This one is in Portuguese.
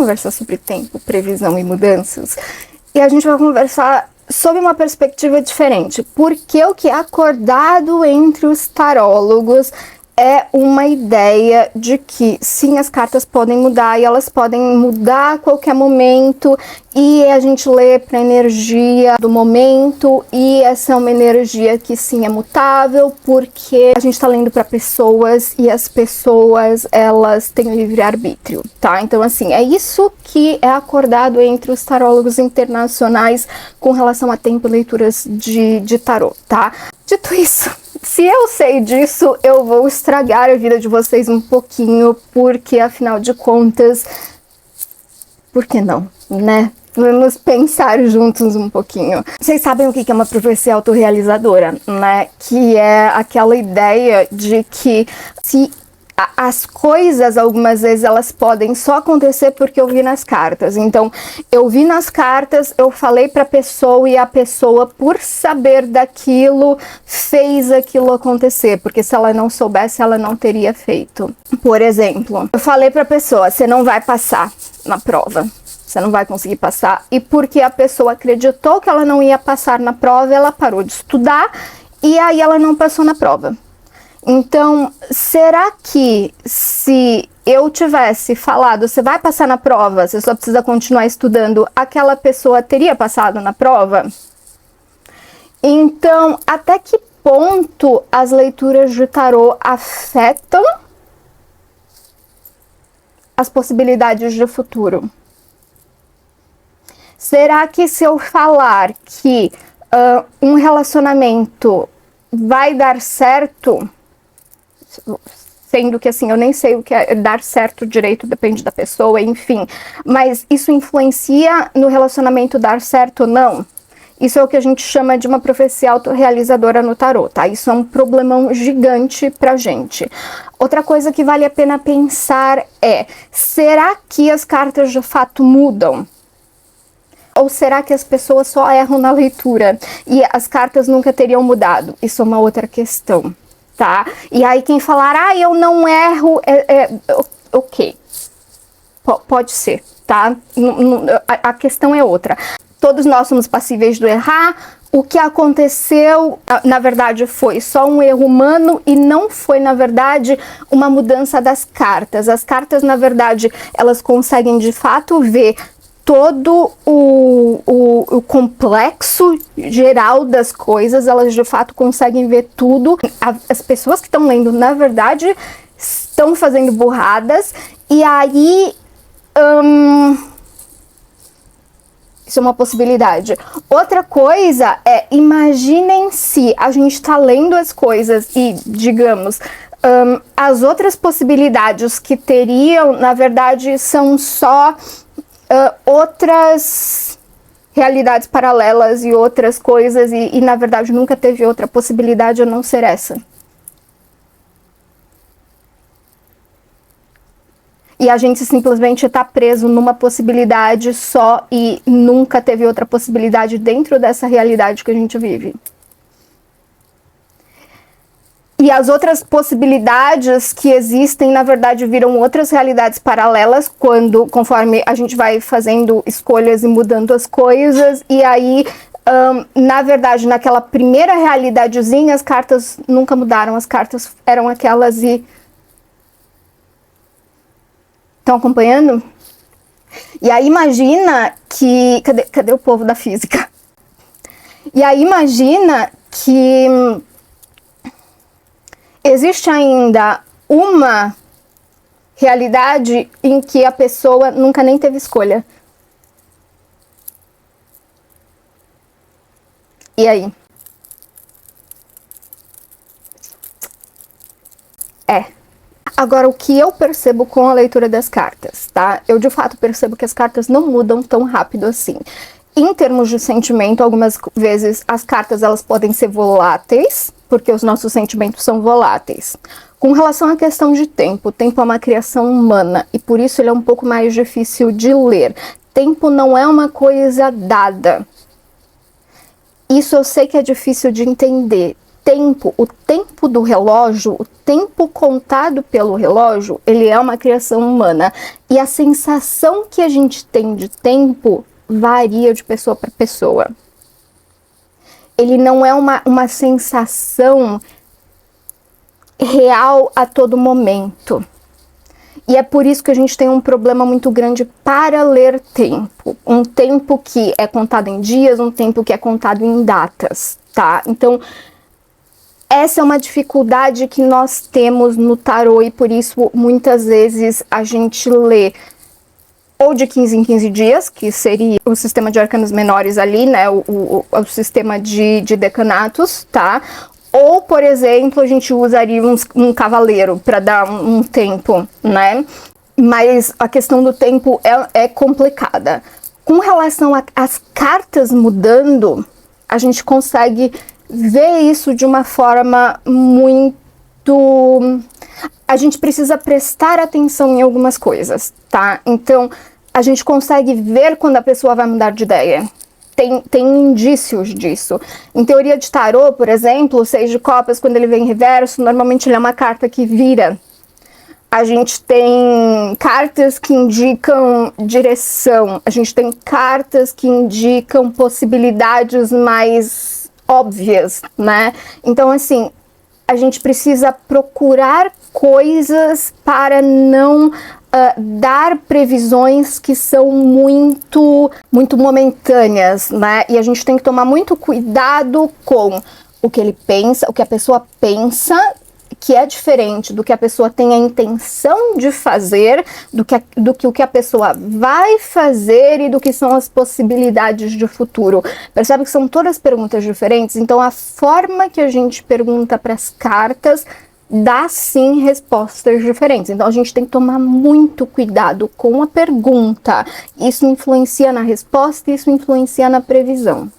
conversar sobre tempo, previsão e mudanças. E a gente vai conversar sob uma perspectiva diferente, porque o que é acordado entre os tarólogos é uma ideia de que sim, as cartas podem mudar e elas podem mudar a qualquer momento, e a gente lê para a energia do momento, e essa é uma energia que sim é mutável, porque a gente está lendo para pessoas e as pessoas, elas têm o livre-arbítrio, tá? Então assim, é isso que é acordado entre os tarólogos internacionais com relação a tempo e leituras de tarô, tá? Dito isso, se eu sei disso, eu vou estragar a vida de vocês um pouquinho, porque afinal de contas, por que não, né? Vamos pensar juntos um pouquinho. Vocês sabem o que é uma profecia autorrealizadora, né? Que é aquela ideia de que se as coisas, algumas vezes, elas podem só acontecer porque eu vi nas cartas. Então, eu vi nas cartas, eu falei pra pessoa e a pessoa, por saber daquilo, fez aquilo acontecer. Porque se ela não soubesse, ela não teria feito. Por exemplo, eu falei pra pessoa, você não vai passar na prova. Você não vai conseguir passar. E porque a pessoa acreditou que ela não ia passar na prova, ela parou de estudar e aí ela não passou na prova. Então, será que se eu tivesse falado, você vai passar na prova, você só precisa continuar estudando, aquela pessoa teria passado na prova? Então, até que ponto as leituras de tarô afetam as possibilidades de futuro? Será que se eu falar que um relacionamento vai dar certo, sendo que assim, eu nem sei o que é dar certo direito, depende da pessoa, enfim, mas isso influencia no relacionamento dar certo ou não? Isso é o que a gente chama de uma profecia autorrealizadora no tarô, tá? Isso é um problemão gigante pra gente. Outra coisa que vale a pena pensar é, será que as cartas de fato mudam? Ou será que as pessoas só erram na leitura e as cartas nunca teriam mudado? Isso é uma outra questão, tá? E aí quem falar, eu não erro, ok, pode ser, tá? A questão é outra. Todos nós somos passíveis de errar. O que aconteceu, na verdade, foi só um erro humano e não foi, na verdade, uma mudança das cartas. As cartas, na verdade, elas conseguem de fato ver todo o complexo geral das coisas, elas de fato conseguem ver tudo. As pessoas que estão lendo, na verdade, estão fazendo burradas, e aí isso é uma possibilidade. Outra coisa é, imaginem se a gente está lendo as coisas e, digamos, as outras possibilidades que teriam, na verdade, são só outras realidades paralelas e outras coisas, e na verdade nunca teve outra possibilidade a não ser essa. E a gente simplesmente está preso numa possibilidade só e nunca teve outra possibilidade dentro dessa realidade que a gente vive. E as outras possibilidades que existem, na verdade, viram outras realidades paralelas conforme a gente vai fazendo escolhas e mudando as coisas. E aí, na verdade, naquela primeira realidadezinha, as cartas nunca mudaram. As cartas eram aquelas e... Estão acompanhando? E aí imagina que... Cadê o povo da física? E aí imagina que... existe ainda uma realidade em que a pessoa nunca nem teve escolha. E aí? Agora, o que eu percebo com a leitura das cartas, tá? Eu, de fato, percebo que as cartas não mudam tão rápido assim. Em termos de sentimento, algumas vezes as cartas elas podem ser voláteis, porque os nossos sentimentos são voláteis. Com relação à questão de tempo, o tempo é uma criação humana e por isso ele é um pouco mais difícil de ler. Tempo não é uma coisa dada. Isso eu sei que é difícil de entender. o tempo do relógio, o tempo contado pelo relógio, ele é uma criação humana. E a sensação que a gente tem de tempo varia de pessoa para pessoa. Ele não é uma sensação real a todo momento. E é por isso que a gente tem um problema muito grande para ler tempo. Um tempo que é contado em dias, um tempo que é contado em datas, tá? Então, essa é uma dificuldade que nós temos no tarô e por isso muitas vezes a gente lê ou de 15 em 15 dias, que seria o sistema de arcanos menores ali, né, o sistema de decanatos, tá? Ou, por exemplo, a gente usaria um cavaleiro para dar um tempo, né? Mas a questão do tempo é complicada. Com relação às cartas mudando, a gente consegue ver isso de uma forma muito... A gente precisa prestar atenção em algumas coisas, tá? Então, a gente consegue ver quando a pessoa vai mudar de ideia. Tem indícios disso. Em teoria de tarô, por exemplo, o 6 de copas, quando ele vem em reverso, normalmente ele é uma carta que vira. A gente tem cartas que indicam direção. A gente tem cartas que indicam possibilidades mais óbvias, né? Então, assim, a gente precisa procurar coisas para não dar previsões que são muito momentâneas, né? E a gente tem que tomar muito cuidado com o que ele pensa, o que a pessoa pensa, que é diferente do que a pessoa tem a intenção de fazer, do que o que a pessoa vai fazer e do que são as possibilidades de futuro. Percebe que são todas perguntas diferentes? Então, a forma que a gente pergunta para as cartas dá sim respostas diferentes. Então a gente tem que tomar muito cuidado com a pergunta. Isso influencia na resposta, isso influencia na previsão.